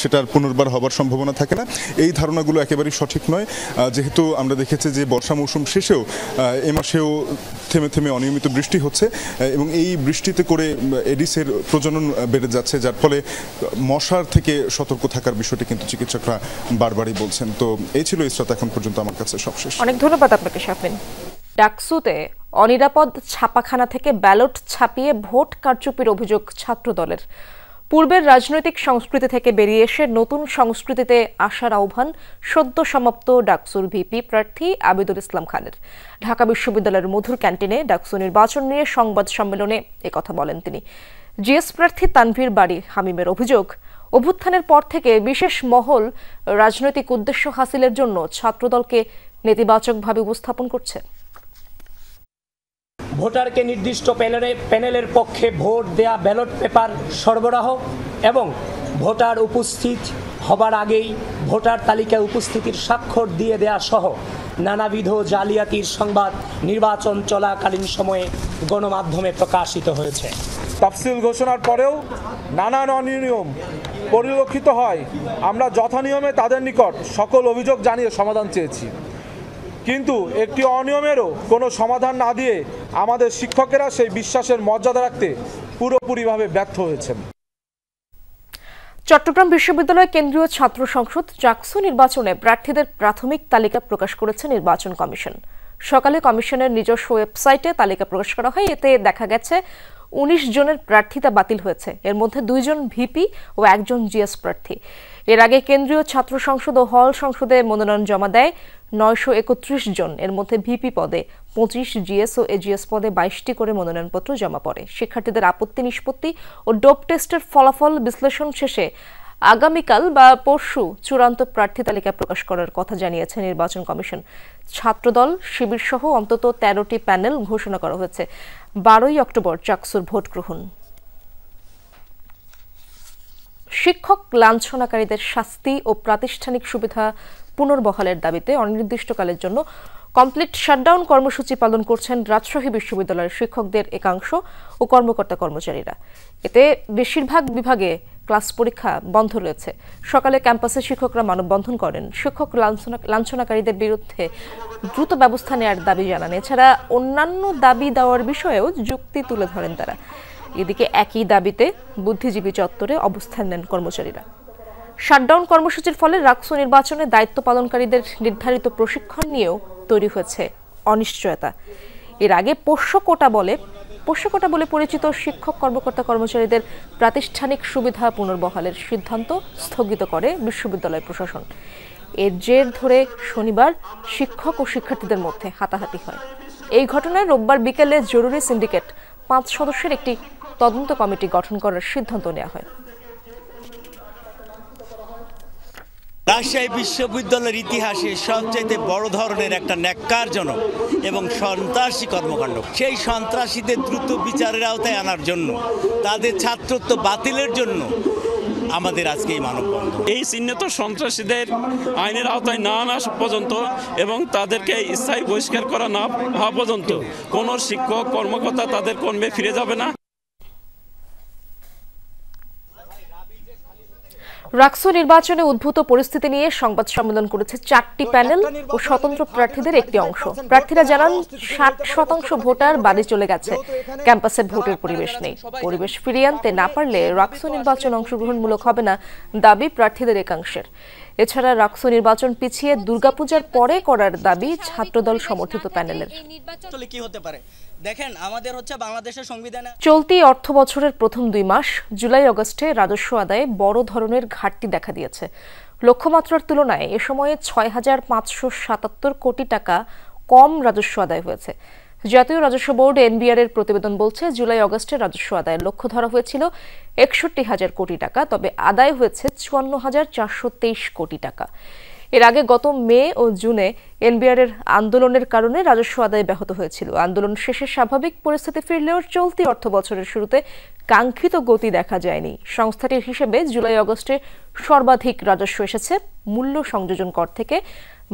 সেটার পুনর্বার হবার সম্ভাবনা থাকে না। এই ধারণাগুলো একেবারেই সঠিক নয়, যেহেতু আমরা দেখেছি যে বর্ষা মৌসুম শেষেও এ মাসেও থেমে থেমে অনিয়মিত বৃষ্টি হচ্ছে এবং এই বৃষ্টিতে করে এডিসের প্রজনন বেড়ে যাচ্ছে, যার ফলে মশার থেকে সতর্ক থাকার বিষয়টি কিন্তু চিকিৎসকরা বারবারই বলছেন। তো এই ছিল ইসরাত এখন পর্যন্ত আমার কাছে সবশেষ। অনেক ধন্যবাদ আপনাকে শাফিন। ডাকসুতে অনিরাপদ ছাপাখানা থেকে ব্যালট ছাপিয়ে ভোট কারচুপির অভিযোগ ছাত্রদলের। পূর্বের রাজনৈতিক সংস্কৃতি থেকে বেরিয়ে এসে নতুন সংস্কৃতিতে আসার আহ্বান সদ্য সমাপ্ত ডাকসুর ভিপি প্রার্থী আবিদুল ইসলাম খানের। ঢাকা বিশ্ববিদ্যালয়ের মধুর ক্যান্টিনে ডাকসু নির্বাচন নিয়ে সংবাদ সম্মেলনে একথা বলেন তিনি। জিএস প্রার্থী তানভীর বাড়ি হামিমের অভিযোগ, অভ্যুত্থানের পর থেকে বিশেষ মহল রাজনৈতিক উদ্দেশ্য হাসিলের জন্য ছাত্রদলকে নেতিবাচকভাবে উপস্থাপন করছে। ভোটারকে নির্দিষ্ট প্যানেলের পক্ষে ভোট দেয়া ব্যালট পেপার সরবরাহ এবং ভোটার উপস্থিত হবার আগেই ভোটার তালিকায় উপস্থিতির স্বাক্ষর দিয়ে দেয়া সহ নানাবিধ জালিয়াতির সংবাদ নির্বাচন চলাকালীন সময়ে গণমাধ্যমে প্রকাশিত হয়েছে। তাফসিল ঘোষণার পরেও নানান অনিয়ম পরিলক্ষিত হয়। আমরা যথানিয়মে তাদের নিকট সকল অভিযোগ জানিয়ে সমাধান চেয়েছি, কিন্তু একটি অনিয়মেরও কোনো সমাধান না দিয়ে আমাদের শিক্ষকেরা সেই বিশ্বাসের মর্যাদা রাখতে পুরোপুরিভাবে ব্যর্থ হয়েছেন। চট্টগ্রাম বিশ্ববিদ্যালয় কেন্দ্রীয় ছাত্র সংসদ ডাকসু নির্বাচনে প্রার্থীদের প্রাথমিক তালিকা প্রকাশ করেছে নির্বাচন কমিশন। সকালে কমিশনের নিজস্ব ওয়েবসাইটে তালিকা প্রকাশ করা হয়। এতে দেখা গেছে 19 জনের প্রার্থিতা বাতিল হয়েছে, এর মধ্যে 2 জন ভিপি ও 1 জন জিএস প্রার্থী। এর আগে কেন্দ্রীয় ছাত্র সংসদ ও হল সংসদে মনোনয়ন জমা দেয় 931 জন, এর মধ্যে ভিপি পদে 25, জিএস ও এজিএস পদে 22টি করে মনোনয়নপত্র জমা পড়ে। শিক্ষার্থীদের আপত্তি নিষ্পত্তি ও ডোপ টেস্টের ফলাফল বিশ্লেষণ শেষে আগামীকাল বা পরশু চূড়ান্ত প্রার্থী তালিকা প্রকাশ করার কথা জানিয়েছে নির্বাচন কমিশন। ছাত্রদল, শিবির সহ অন্তত 13টি প্যানেল ঘোষণা করা হয়েছে। 12ই অক্টোবর চাকসুর ভোট গ্রহণ। শিক্ষক লাঞ্ছনাকারীদের শাস্তি ও প্রাতিষ্ঠানিক সুবিধা পুনর্বহালের দাবিতে অনির্দিষ্টকালের জন্য কমপ্লিট শাটডাউন কর্মসূচি পালন করছেন রাজশাহী বিশ্ববিদ্যালয়ের শিক্ষকদের একাংশ ও কর্মকর্তা কর্মচারীরা। এতে বেশিরভাগ বিভাগে ক্লাস পরীক্ষা বন্ধ রয়েছে। সকালে ক্যাম্পাসে শিক্ষকরা মানববন্ধন করেন। শিক্ষক লাঞ্ছনাকারীদের বিরুদ্ধে দ্রুত ব্যবস্থা নেওয়ার দাবি জানান। এছাড়া অন্যান্য দাবি দেওয়ার বিষয়েও যুক্তি তুলে ধরেন তারা। এদিকে একই দাবিতে বুদ্ধিজীবী চত্বরে অবস্থান নেন কর্মচারীরা। শাটডাউন কর্মসূচির ফলে ডাকসু নির্বাচনে দায়িত্ব পালনকারীদের নির্ধারিত প্রশিক্ষণ নিয়েও তৈরি হয়েছে অনিশ্চয়তা। এর আগে পোষ্য কোটা বলে পরিচিত শিক্ষক কর্মকর্তা কর্মচারীদের প্রাতিষ্ঠানিক সুবিধা পুনর্বহালের সিদ্ধান্ত স্থগিত করে বিশ্ববিদ্যালয় প্রশাসন। এর জের ধরে শনিবার শিক্ষক ও শিক্ষার্থীদের মধ্যে হাতাহাতি হয়। এই ঘটনায় রোববার বিকেলে জরুরি সিন্ডিকেট 5 সদস্যের একটি তদন্ত কমিটি গঠন করার সিদ্ধান্ত নেওয়া হয়। রাজশাহী বিশ্ববিদ্যালয়ের ইতিহাসে সবচেয়ে বড় ধরনের একটা ন্যাক্কারজনক এবং সন্ত্রাসী কর্মকাণ্ড। সেই সন্ত্রাসীদের দ্রুত বিচারের আওতায় আনার জন্য, তাদের ছাত্রত্ব বাতিলের জন্য আমাদের আজকে এই মানববন্ধন। এই চিহ্নিত সন্ত্রাসীদের আইনের আওতায় না আনা পর্যন্ত এবং তাদেরকে স্থায়ী বহিষ্কার করা না হওয়া পর্যন্ত কোনো শিক্ষক কর্মকর্তা তাদের কর্মে ফিরে যাবে না। ডাকসু নির্বাচনে উদ্ভূত পরিস্থিতি নিয়ে সংবাদ সম্মেলন করেছে 4টি প্যানেল ও স্বতন্ত্র প্রার্থীদের একটি অংশ। প্রার্থীরা জানান 60% ভোটার বাড়ি চলে গেছে, ক্যাম্পাসে ভোটের পরিবেশ নেই। পরিবেশ ফিরিয়ে আনতে না পারলে ডাকসু নির্বাচন অংশগ্রহণমূলক হবে না দাবি প্রার্থীদের একাংশের। এছাড়া ডাকসু নির্বাচন পিছিয়ে দুর্গাপূজার পরে করার দাবি ছাত্রদল সমর্থিত প্যানেলের। কি হতে পারে দেখেন, আমাদের হচ্ছে বাংলাদেশের সংবিধানে চলতি অর্থ বছরের প্রথম 2 মাস জুলাই আগস্টে রাজস্ব আদায়ে বড় ধরনের ঘাটতি দেখা দিয়েছে। লক্ষ্যমাত্রার তুলনায় এ সময়ে ৬,৫৭৭ কোটি টাকা কম রাজস্ব আদায় হয়েছে। জাতীয় রাজস্ব বোর্ড এনবিআর এর প্রতিবেদন বলছে, জুলাই আগস্টে রাজস্ব আদায়ের লক্ষ্য ধরা হয়েছিল ৬১,০০০ কোটি টাকা, তবে আদায় হয়েছে ৫৪,৪২৩ কোটি টাকা। এর আগে গত মে ও জুনে এনবিআর এর আন্দোলনের কারণে রাজস্ব আদায় ব্যাহত হয়েছিল। আন্দোলন শেষে স্বাভাবিক পরিস্থিতি ফিরলেও চলতি অর্থ বছরের শুরুতে কাঙ্ক্ষিত গতি দেখা যায়নি। সংস্থাটির হিসেবে জুলাই আগস্টে সর্বাধিক রাজস্ব এসেছে মূল্য সংযোজন কর থেকে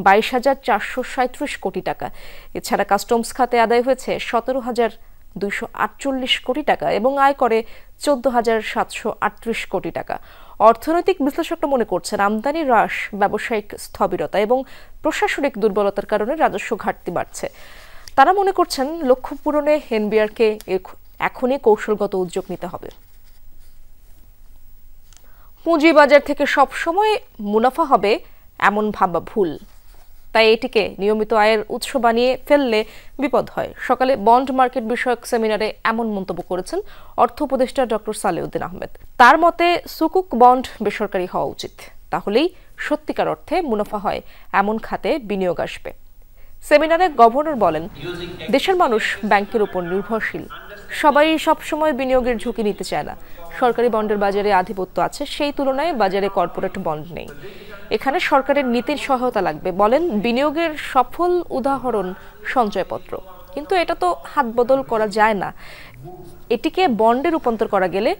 ২২,৪৩৭ কোটি টাকা। এছাড়া কাস্টমস খাতে আদায় হয়েছে ১৭,২৪৮ কোটি টাকা এবং আয়করে ১৪,৭৩৮ কোটি টাকা। অর্থনৈতিক বিশ্লেষকরা মনে করছেন, আমদানি হ্রাস, ব্যবসায়িক স্থবিরতা এবং প্রশাসনিক দুর্বলতার কারণে রাজস্ব ঘাটতি বাড়ছে। তারা মনে করছেন, লক্ষ্য পূরণে এনবিআরকে এখনই কৌশলগত উদ্যোগ নিতে হবে। পুঁজিবাজার থেকে সবসময় মুনাফা হবে এমন ভাবা ভুল, তাই এটিকে নিয়মিত আয়ের উৎস বানিয়ে ফেললে বিপদ হয়। সকালে বন্ড মার্কেট বিষয়ক সেমিনারে এমন মন্তব্য করেছেন অর্থ উপদেষ্টা ডক্টর সালেউদ্দিন আহমেদ। তার মতে সুকুক বন্ড বেসরকারি হওয়া উচিত, তাহলেই সত্যিকার অর্থে মুনাফা হয় এমন খাতে বিনিয়োগ আসবে। সেমিনারে গভর্নর বলেন, দেশের মানুষ ব্যাংকের উপর নির্ভরশীল, সবাই সবসময় বিনিয়োগের ঝুঁকি নিতে চায় না। সরকারি বন্ডের বাজারে আধিপত্য আছে, সেই তুলনায় বাজারে কর্পোরেট বন্ড নেই। এখানে সরকারের নীতির সহায়তা লাগবে। বলেন, বিনিয়োগের সফল উদাহরণ সঞ্চয়পত্র, কিন্তু এটা তো হাত বদল করা যায় না। এটিকে বন্ডে রূপান্তর করা গেলে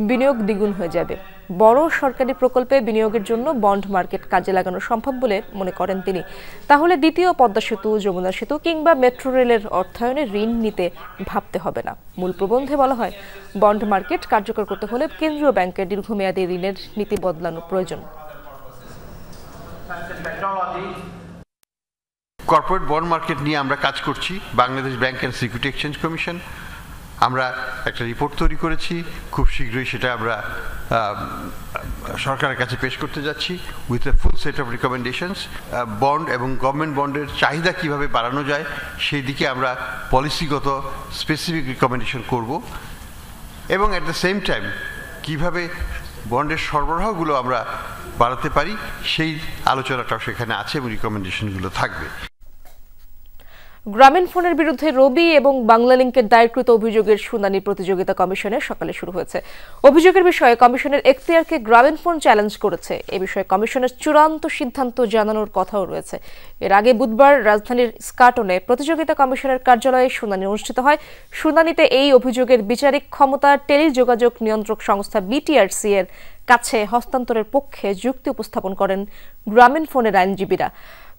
বিনিয়োগ দ্বিগুণ হয়ে যাবে। বড় সরকারি প্রকল্পে বিনিয়োগের জন্য বন্ড মার্কেট কাজে লাগানো সম্ভব বলে মনে করেন তিনি। তাহলে দ্বিতীয় পদ্মা সেতু, যমুনা সেতু কিংবা মেট্রো রেলের অর্থায়নে ঋণ নিতে ভাবতে হবে না। মূল প্রবন্ধে বলা হয়, বন্ড মার্কেট কার্যকর করতে হলে কেন্দ্রীয় ব্যাংকের দীর্ঘমেয়াদী ঋণের নীতি বদলানো প্রয়োজন। কর্পোরেট বন্ড মার্কেট নিয়ে আমরা কাজ করছি। Bangladesh bank and security exchange commission আমরা একটা রিপোর্ট তৈরি করেছি, খুব শীঘ্রই সেটা আমরা সরকারের কাছে পেশ করতে যাচ্ছি with a full set of recommendations. Bond এবং গভর্নমেন্ট বন্ডের চাহিদা কিভাবে বাড়ানো যায় সেই দিকে আমরা পলিসিগত স্পেসিফিক রিকমেন্ডেশন করব এবং অ্যাট দ্য সেম টাইম কিভাবে বন্ডের সরবরাহগুলো আমরা বাড়াতে পারি সেই আলোচনাটাও সেখানে আছে এবং রিকমেন্ডেশনগুলো থাকবে। গ্রামীণফোনের বিরুদ্ধে রবি এবং বাংলালিংকের দায়েরকৃত অভিযোগের শুনানি প্রতিযোগিতা কমিশনের সকালে শুরু হয়েছে। অভিযোগের বিষয়ে কমিশনের এখতিয়ারকে গ্রামীণফোন চ্যালেঞ্জ করেছে। এ বিষয়ে কমিশনের চূড়ান্ত সিদ্ধান্ত জানানোর কথাও রয়েছে। এর আগে বুধবার রাজধানীর স্কাটনে প্রতিযোগিতা কমিশনের কার্যালয়ে শুনানি অনুষ্ঠিত হয়। শুনানিতে এই অভিযোগের বিচারিক ক্ষমতা টেলিযোগাযোগ নিয়ন্ত্রক সংস্থা বিটিআরসি এর কাছে হস্তান্তরের পক্ষে যুক্তি উপস্থাপন করেন গ্রামীণফোনের আইনজীবীরা।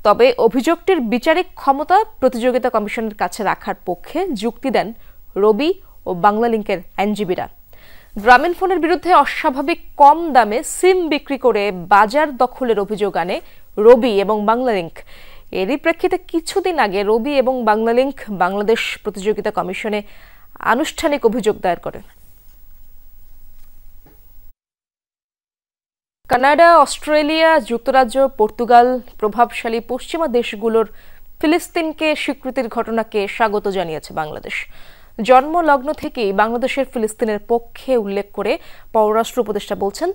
তবে অভিযোগটির বিচারিক ক্ষমতা প্রতিযোগিতা কমিশনের কাছে রাখার পক্ষে যুক্তি দেন রবি ও বাংলালিংকের আইনজীবীরা। গ্রামীণফোনের বিরুদ্ধে অস্বাভাবিক কম দামে সিম বিক্রি করে বাজার দখলের অভিযোগ আনে রবি এবং বাংলালিংক। এরই প্রেক্ষিতে কিছুদিন আগে রবি এবং বাংলালিংক বাংলাদেশ প্রতিযোগিতা কমিশনে আনুষ্ঠানিক অভিযোগ দায়ের করে। কানাডা, অস্ট্রেলিয়া, যুক্তরাজ্য, পর্তুগাল প্রভাবশালী পশ্চিমা দেশগুলোর ফিলিস্তিনকে স্বীকৃতির ঘটনাকে স্বাগত জানিয়েছে বাংলাদেশ। জন্মলগ্ন থেকেই বাংলাদেশের ফিলিস্তিনের পক্ষে উল্লেখ করে পররাষ্ট্র উপদেষ্টা বলছেন,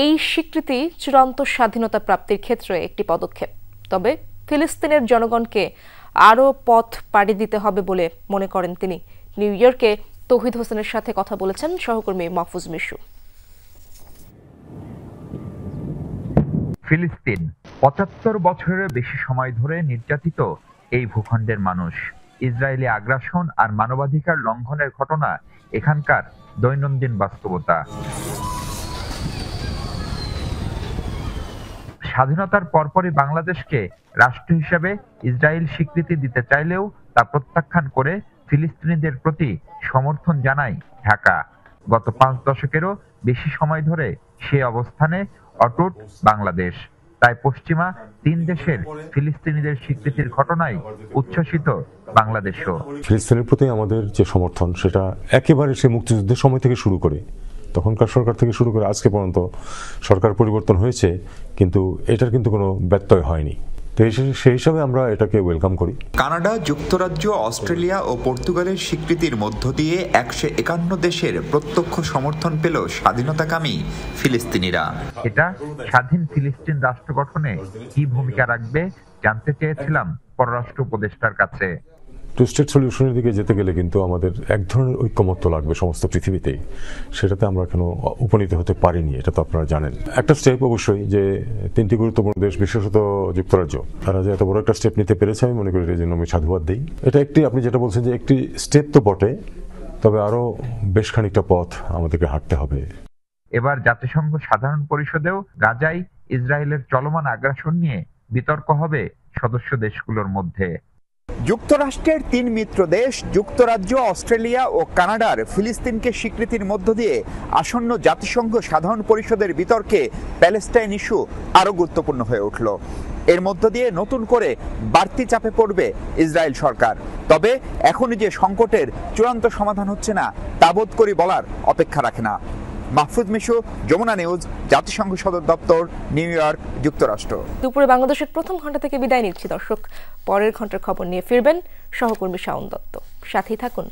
এই স্বীকৃতি চূড়ান্ত স্বাধীনতা প্রাপ্তির ক্ষেত্রে একটি পদক্ষেপ। তবে ফিলিস্তিনের জনগণকে আরও পথ পাড়ি দিতে হবে বলে মনে করেন তিনি। নিউ ইয়র্কে তৌহিদ হোসেনের সাথে কথা বলেছেন সহকর্মী মাহফুজ মিশু। ফিলিস্তিন ৭৫ বছরের বেশি সময় ধরে নির্যাতিত এই ভূখণ্ডের মানুষ। ইসরায়েলি আগ্রাসন আর মানবাধিকার লঙ্ঘনের ঘটনা এখানকার দৈনন্দিন বাস্তবতা। স্বাধীনতার পরপরই বাংলাদেশকে রাষ্ট্র হিসেবে ইসরায়েল স্বীকৃতি দিতে চাইলেও তা প্রত্যাখ্যান করে ফিলিস্তিনিদের প্রতি সমর্থন জানায় ঢাকা। গত ৫ দশকেরও বেশি সময় ধরে সে অবস্থানে অটুট বাংলাদেশ। তাই পশ্চিমা ৩ দেশের ফিলিস্তিনিদের স্বীকৃতির ঘটনায় উচ্ছ্বসিত বাংলাদেশও। ফিলিস্তিনের প্রতি আমাদের যে সমর্থন সেটা একেবারে সে মুক্তিযুদ্ধের সময় থেকে শুরু করে, তখনকার সরকার থেকে শুরু করে আজকে পর্যন্ত সরকার পরিবর্তন হয়েছে, কিন্তু এটার কিন্তু কোনো ব্যত্যয় হয়নি। তো সেই হিসাবে আমরা এটাকে ওয়েলকাম করি। কানাডা, যুক্তরাজ্য, অস্ট্রেলিয়া ও পর্তুগালের স্বীকৃতির মধ্য দিয়ে 151 দেশের প্রত্যক্ষ সমর্থন পেল স্বাধীনতাকামী ফিলিস্তিনিরা। এটা স্বাধীন ফিলিস্তিন রাষ্ট্র গঠনে কি ভূমিকা রাখবে জানতে চেয়েছিলাম পররাষ্ট্র উপদেষ্টার কাছে। টু স্টেট সলিউশনের দিকে যেতে গেলে কিন্তু আমাদের এক ধরনের ঐক্যমত্য লাগবে সমস্ত পৃথিবীতেই, সেটাতে আমরা কেন উপনীত হতে পারিনি এটা তো আপনারা জানেন। একটা স্টেপ অবশ্যই যে 3টি গুরুত্বপূর্ণ দেশ বিশেষত যুক্তরাজ্য তারা যে এত বড় একটা স্টেপ নিতে পেরেছে আমি মনে করি এর জন্য আমি সাধুবাদ দিই। এটা একটি আপনি যেটা বলছেন যে একটি স্টেপ তো বটে, তবে আরো বেশ খানিকটা পথ আমাদেরকে হাঁটতে হবে। এবার জাতিসংঘ সাধারণ পরিষদেও গাজায় ইসরায়েলের চলমান আগ্রাসন নিয়ে বিতর্ক হবে সদস্য দেশগুলোর মধ্যে। যুক্তরাষ্ট্রের 3 মিত্র দেশ যুক্তরাজ্য, অস্ট্রেলিয়া ও কানাডার ফিলিস্তিনকে স্বীকৃতির মধ্য দিয়ে আসন্ন জাতিসংঘ সাধারণ পরিষদের বিতর্কে প্যালেস্টাইন ইস্যু আরও গুরুত্বপূর্ণ হয়ে উঠল। এর মধ্য দিয়ে নতুন করে বাড়তি চাপে পড়বে ইসরায়েল সরকার। তবে এখনই যে সংকটের চূড়ান্ত সমাধান হচ্ছে না তা বোধ করি বলার অপেক্ষা রাখে না। মাহফুজ মিশু, যমুনা নিউজ, জাতিসংঘ সদর দপ্তর, নিউ ইয়র্ক, যুক্তরাষ্ট্র। দুপুরে বাংলাদেশের প্রথম ঘন্টা থেকে বিদায় নিচ্ছি দর্শক। পরের ঘন্টার খবর নিয়ে ফিরবেন সহকর্মী শাওন দত্ত। সাথেই থাকুন।